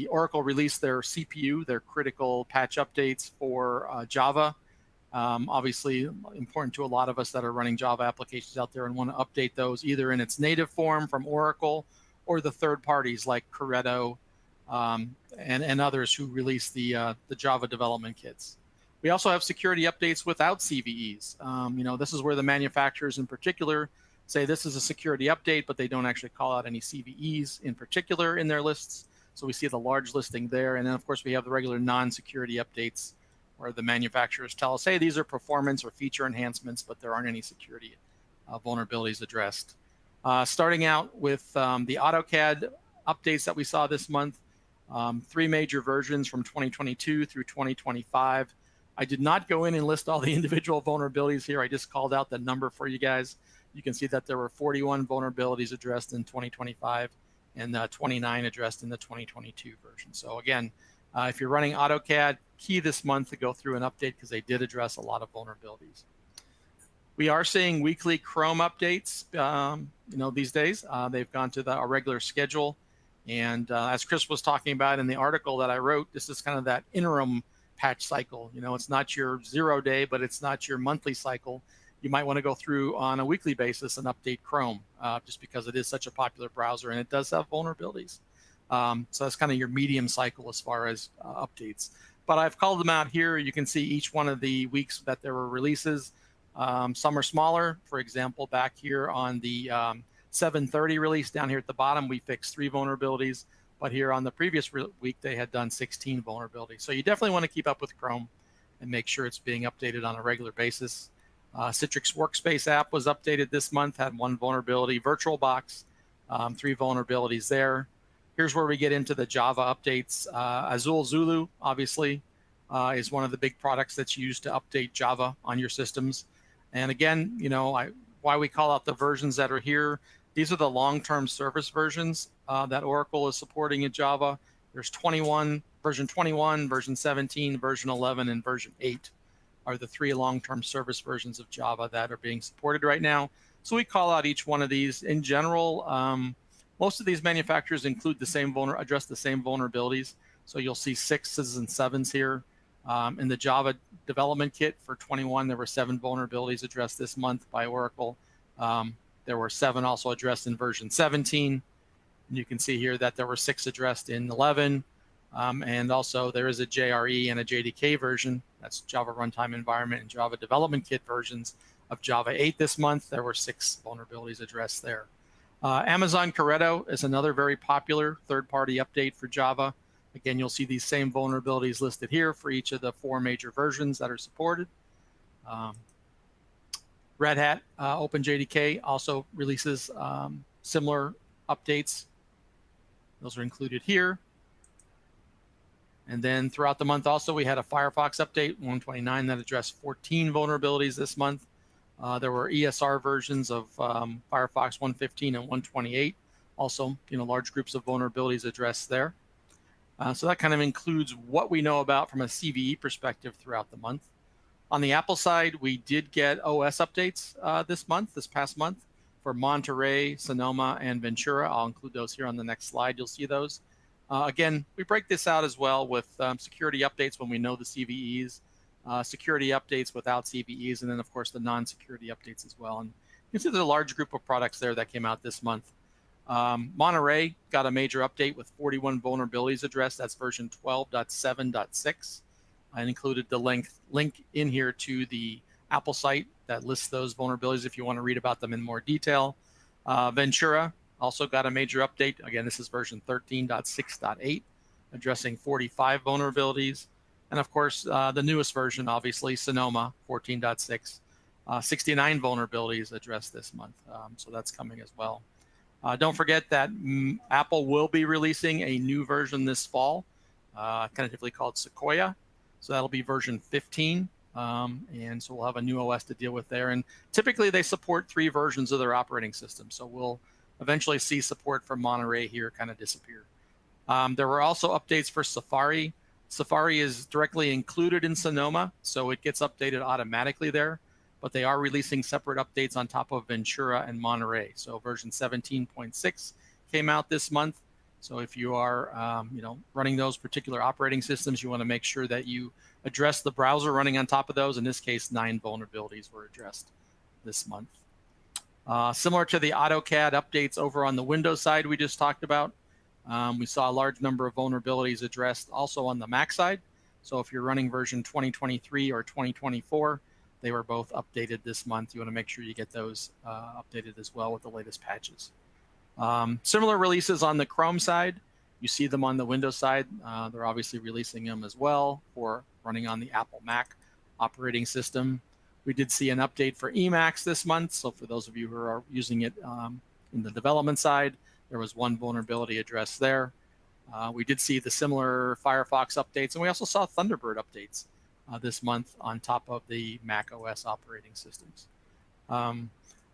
Oracle released their CPU, their critical patch updates for Java. Obviously important to a lot of us that are running Java applications out there and want to update those either in its native form from Oracle or the third parties like Corretto and others who release the Java development kits. We also have security updates without CVEs. This is where the manufacturers in particular say this is a security update, but they don't actually call out any CVEs in particular in their lists. So we see the large listing there. And then, of course, we have the regular non-security updates where the manufacturers tell us, hey, these are performance or feature enhancements, but there aren't any security vulnerabilities addressed. Starting out with the AutoCAD updates that we saw this month, 3 major versions from 2022 through 2025. I did not go in and list all the individual vulnerabilities here. I just called out the number for you guys. You can see that there were 41 vulnerabilities addressed in 2025 and 29 addressed in the 2022 version. So again, if you're running AutoCAD, key this month to go through an update because they did address a lot of vulnerabilities. We are seeing weekly Chrome updates, these days. They've gone to our regular schedule. And as Chris was talking about in the article that I wrote, this is kind of that interim patch cycle. It's not your 0 day, but it's not your monthly cycle. You might want to go through on a weekly basis and update Chrome just because it is such a popular browser and it does have vulnerabilities. So that's kind of your medium cycle as far as updates. But I've called them out here. You can see each one of the weeks that there were releases. Some are smaller. For example, back here on the 7/30 release down here at the bottom, we fixed 3 vulnerabilities. But here on the previous week, they had done 16 vulnerabilities. So you definitely want to keep up with Chrome and make sure it's being updated on a regular basis. Citrix Workspace app was updated this month, had 1 vulnerability. VirtualBox, 3 vulnerabilities there. Here's where we get into the Java updates. Azul Zulu, obviously, is one of the big products that's used to update Java on your systems. And again, why we call out the versions that are here, these are the long-term service versions that Oracle is supporting in Java. There's version 21, version 17, version 11, and version 8 are the 3 long-term service versions of Java that are being supported right now. So we call out each one of these. In general, most of these manufacturers include address the same vulnerabilities. So you'll see 6s and 7s here. In the Java development kit for 21, there were 7 vulnerabilities addressed this month by Oracle. There were 7 also addressed in version 17. And you can see here that there were 6 addressed in 11. And also there is a JRE and a JDK version. That's Java Runtime Environment and Java Development Kit versions of Java 8 this month. There were 6 vulnerabilities addressed there. Amazon Corretto is another very popular third-party update for Java. Again, you'll see these same vulnerabilities listed here for each of the 4 major versions that are supported. Red Hat OpenJDK also releases similar updates. Those are included here. And then throughout the month also, we had a Firefox update, 129, that addressed 14 vulnerabilities this month. There were ESR versions of Firefox 115 and 128. Also, large groups of vulnerabilities addressed there. So that kind of includes what we know about from a CVE perspective throughout the month. On the Apple side, we did get OS updates this past month, for Monterey, Sonoma, and Ventura. I'll include those here on the next slide. You'll see those. Again, we break this out as well with security updates when we know the CVEs, security updates without CVEs, and then, of course, the non-security updates as well. And you can see there's a large group of products there that came out this month. Monterey got a major update with 41 vulnerabilities addressed. That's version 12.7.6. I included the link in here to the Apple site that lists those vulnerabilities if you want to read about them in more detail. Ventura also got a major update. Again, this is version 13.6.8, addressing 45 vulnerabilities. And of course, the newest version, obviously, Sonoma 14.6, 69 vulnerabilities addressed this month. So that's coming as well. Don't forget that Apple will be releasing a new version this fall, tentatively called Sequoia. So that'll be version 15. And so we'll have a new OS to deal with there. And typically they support 3 versions of their operating system. So we'll eventually see support for Monterey here kind of disappear. There were also updates for Safari. Safari is directly included in Sonoma, so it gets updated automatically there. But they are releasing separate updates on top of Ventura and Monterey. So version 17.6 came out this month. So if you are running those particular operating systems, you want to make sure that you address the browser running on top of those. In this case, 9 vulnerabilities were addressed this month. Similar to the AutoCAD updates over on the Windows side we just talked about, we saw a large number of vulnerabilities addressed also on the Mac side. So if you're running version 2023 or 2024, they were both updated this month. You want to make sure you get those updated as well with the latest patches. Similar releases on the Chrome side. You see them on the Windows side. They're obviously releasing them as well for running on the Apple Mac operating system. We did see an update for Emacs this month. So for those of you who are using it in the development side, there was 1 vulnerability addressed there. We did see the similar Firefox updates, and we also saw Thunderbird updates this month on top of the Mac OS operating systems.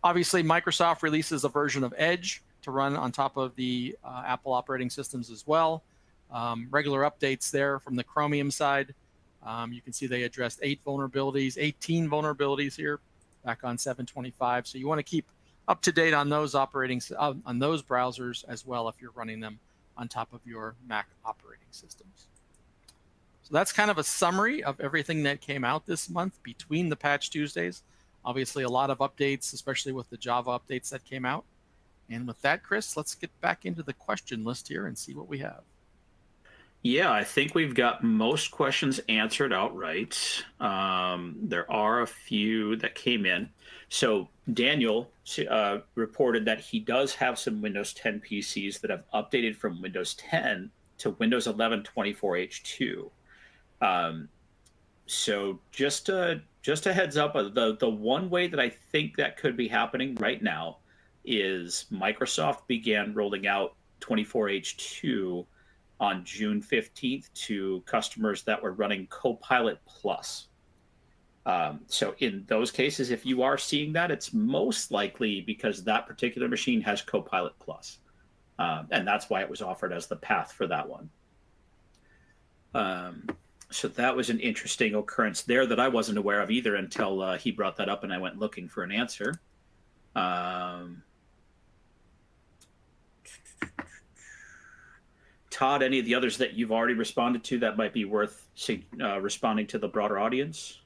Obviously, Microsoft releases a version of Edge to run on top of the Apple operating systems as well. Regular updates there from the Chromium side. You can see they addressed 18 vulnerabilities here back on 7.25. So you want to keep up to date on those on those browsers as well if you're running them on top of your Mac operating systems. So that's kind of a summary of everything that came out this month between the Patch Tuesdays. Obviously, a lot of updates, especially with the Java updates that came out. And with that, Chris, let's get back into the question list here and see what we have. Yeah, I think we've got most questions answered outright. There are a few that came in. So Daniel reported that he does have some Windows 10 PCs that have updated from Windows 10 to Windows 11 24H2. So just a heads up, the one way that I think that could be happening right now is Microsoft began rolling out 24H2 on June 15th to customers that were running Copilot Plus. So in those cases, if you are seeing that, it's most likely because that particular machine has Copilot Plus. And that's why it was offered as the path for that one. So that was an interesting occurrence there that I wasn't aware of either until he brought that up and I went looking for an answer. Todd, any of the others that you've already responded to that might be worth responding to the broader audience?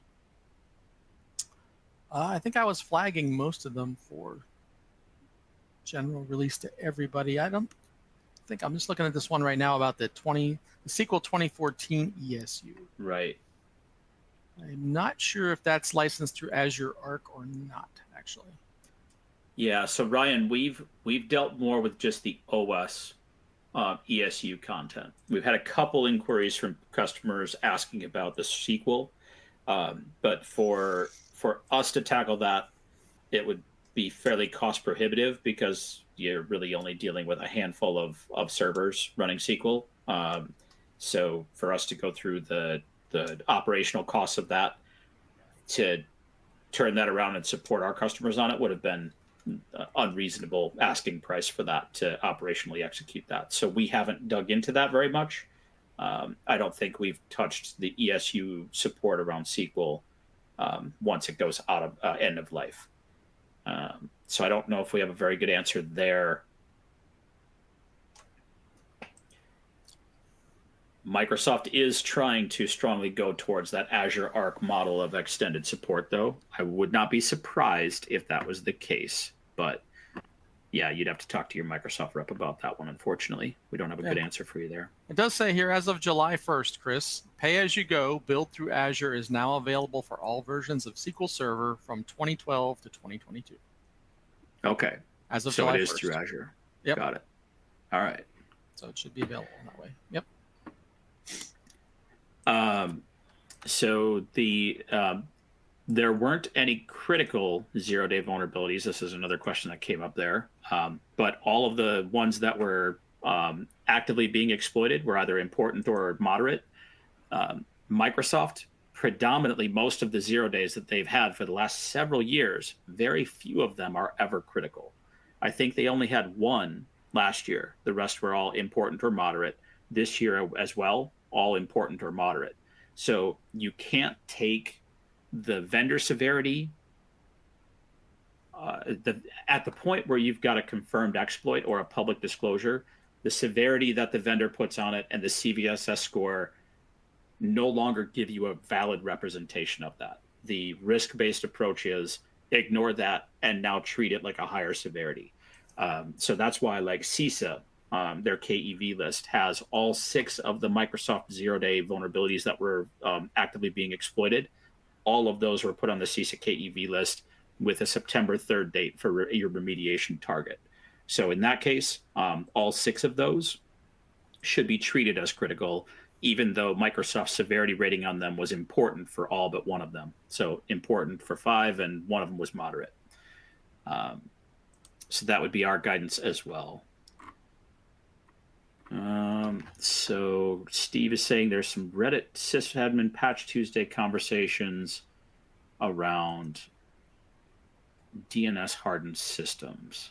I think I was flagging most of them for general release to everybody. I don't think I'm just looking at this one right now about the SQL 2014 ESU. Right. I'm not sure if that's licensed through Azure Arc or not, actually. Yeah. So Ryan, we've dealt more with just the OS ESU content. We've had a couple inquiries from customers asking about the SQL, but for us to tackle that, it would be fairly cost prohibitive because you're really only dealing with a handful of servers running SQL. So for us to go through the operational costs of that to turn that around and support our customers on it would have been unreasonable asking price for that to operationally execute that. So we haven't dug into that very much. I don't think we've touched the ESU support around SQL once it goes out of end of life. So I don't know if we have a very good answer there. Microsoft is trying to strongly go towards that Azure Arc model of extended support, though. I would not be surprised if that was the case, but yeah, you'd have to talk to your Microsoft rep about that one. Unfortunately, we don't have a good answer for you there. It does say here, as of July 1st, Chris, pay-as-you-go build through Azure is now available for all versions of SQL Server from 2012 to 2022. Okay. As of so July it is 1st. through Azure. Yep. Got it. All right. So it should be available that way. Yep. So there weren't any critical zero-day vulnerabilities. This is another question that came up there. But all of the ones that were actively being exploited were either important or moderate. Microsoft, predominantly most of the zero days that they've had for the last several years, very few of them are ever critical. I think they only had one last year. The rest were all important or moderate. This year as well, all important or moderate. So you can't take the vendor severity at the point where you've got a confirmed exploit or a public disclosure, the severity that the vendor puts on it and the CVSS score no longer give you a valid representation of that. The risk-based approach is ignore that and now treat it like a higher severity. So that's why, like CISA, their KEV list has all 6 of the Microsoft zero-day vulnerabilities that were actively being exploited. All of those were put on the CISA KEV list with a September 3rd date for your remediation target. So in that case, all 6 of those should be treated as critical, even though Microsoft's severity rating on them was important for all but one of them. So important for 5, and one of them was moderate. So that would be our guidance as well. So Steve is saying there's some Reddit sysadmin Patch Tuesday conversations around DNS hardened systems.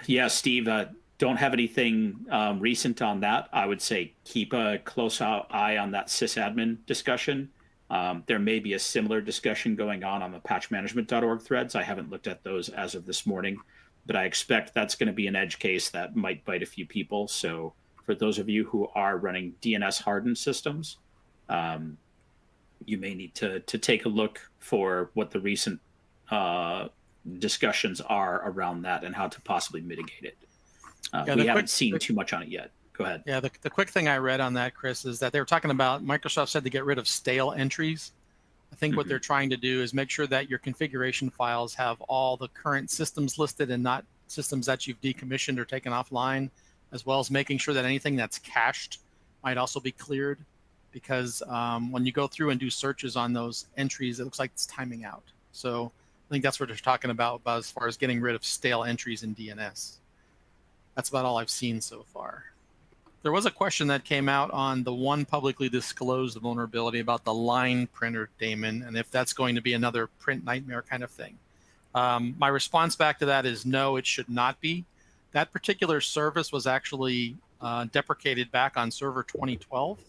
Yeah, Steve, don't have anything recent on that. I would say keep a close eye on that sysadmin discussion. There may be a similar discussion going on the patchmanagement.org threads. I haven't looked at those as of this morning, but I expect that's going to be an edge case that might bite a few people. So for those of you who are running DNS hardened systems, you may need to take a look for what the recent discussions are around that and how to possibly mitigate it. We haven't seen too much on it yet. Go ahead. Yeah, the quick thing I read on that, Chris, is that they were talking about Microsoft said to get rid of stale entries. I think what they're trying to do is make sure that your configuration files have all the current systems listed and not systems that you've decommissioned or taken offline, as well as making sure that anything that's cached might also be cleared, because when you go through and do searches on those entries, it looks like it's timing out. So I think that's what they're talking about as far as getting rid of stale entries in DNS. That's about all I've seen so far. There was a question that came out on the one publicly disclosed vulnerability about the line printer daemon, and if that's going to be another print nightmare kind of thing. My response back to that is no, it should not be. That particular service was actually deprecated back on server 2012.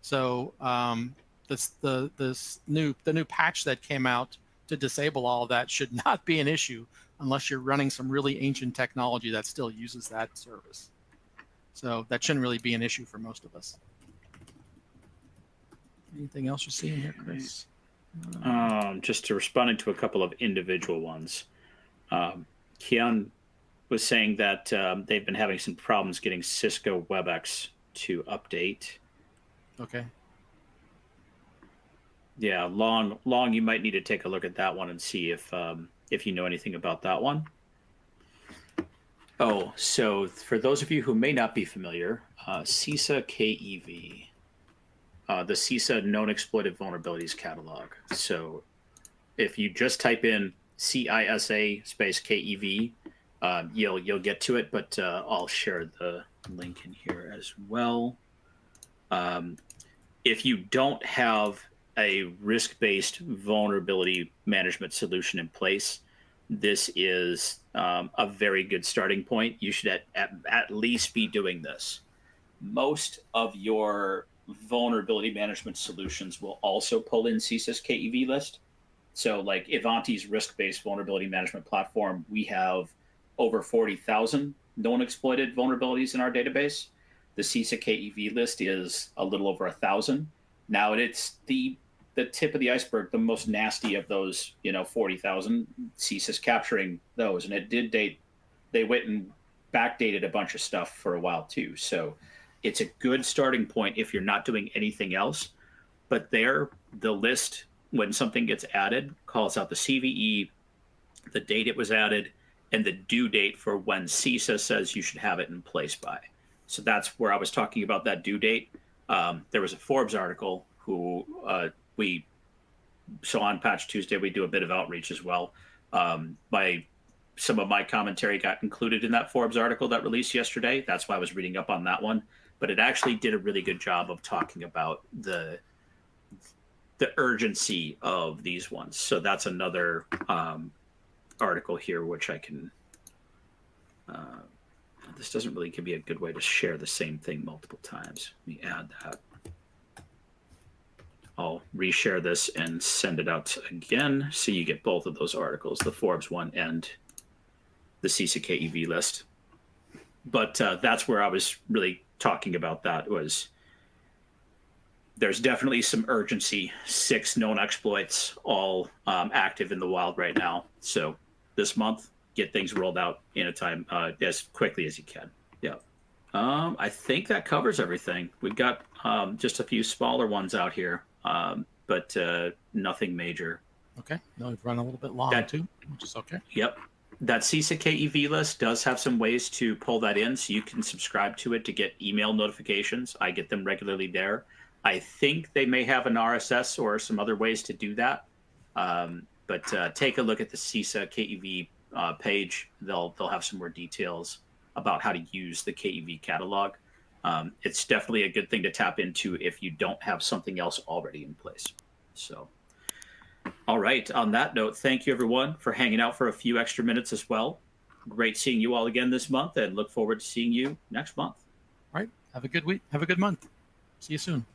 So the new patch that came out to disable all of that should not be an issue unless you're running some really ancient technology that still uses that service. So that shouldn't really be an issue for most of us. Anything else you're seeing here, Chris? Just to responding to a couple of individual ones. Kian was saying that they've been having some problems getting Cisco WebEx to update. Okay. Yeah, long. You might need to take a look at that one and see if you know anything about that one. Oh, so for those of you who may not be familiar, CISA KEV, the CISA Known Exploited Vulnerabilities Catalog. So if you just type in CISA space KEV, you'll get to it, but I'll share the link in here as well. If you don't have a risk-based vulnerability management solution in place, this is a very good starting point. You should at least be doing this. Most of your vulnerability management solutions will also pull in CISA's KEV list. So like Ivanti's risk-based vulnerability management platform, we have over 40,000 known exploited vulnerabilities in our database. The CISA KEV list is a little over 1,000. Now it's the tip of the iceberg, the most nasty of those, 40,000. CISA's capturing those, and it did date they went and backdated a bunch of stuff for a while too. So it's a good starting point if you're not doing anything else. But there, the list, when something gets added, calls out the CVE, the date it was added, and the due date for when CISA says you should have it in place by. So that's where I was talking about that due date. There was a Forbes article who we saw on Patch Tuesday. We do a bit of outreach as well. Some of my commentary got included in that Forbes article that released yesterday. That's why I was reading up on that one. But it actually did a really good job of talking about the urgency of these ones. So that's another article here, which I can. This doesn't really give me a good way to share the same thing multiple times. Let me add that. I'll reshare this and send it out again so you get both of those articles, the Forbes one and the CISA KEV list. But that's where I was really talking about that was there's definitely some urgency. 6 known exploits, all active in the wild right now. So this month, get things rolled out in a time as quickly as you can. Yeah. I think that covers everything. We've got just a few smaller ones out here, but nothing major. Okay. No, we've run a little bit long too, which is okay. Yep. That CISA KEV list does have some ways to pull that in, so you can subscribe to it to get email notifications. I get them regularly there. I think they may have an RSS or some other ways to do that. But take a look at the CISA KEV page. They'll have some more details about how to use the KEV catalog. It's definitely a good thing to tap into if you don't have something else already in place. So, all right. On that note, thank you everyone for hanging out for a few extra minutes as well. Great seeing you all again this month, and look forward to seeing you next month. All right. Have a good week. Have a good month. See you soon.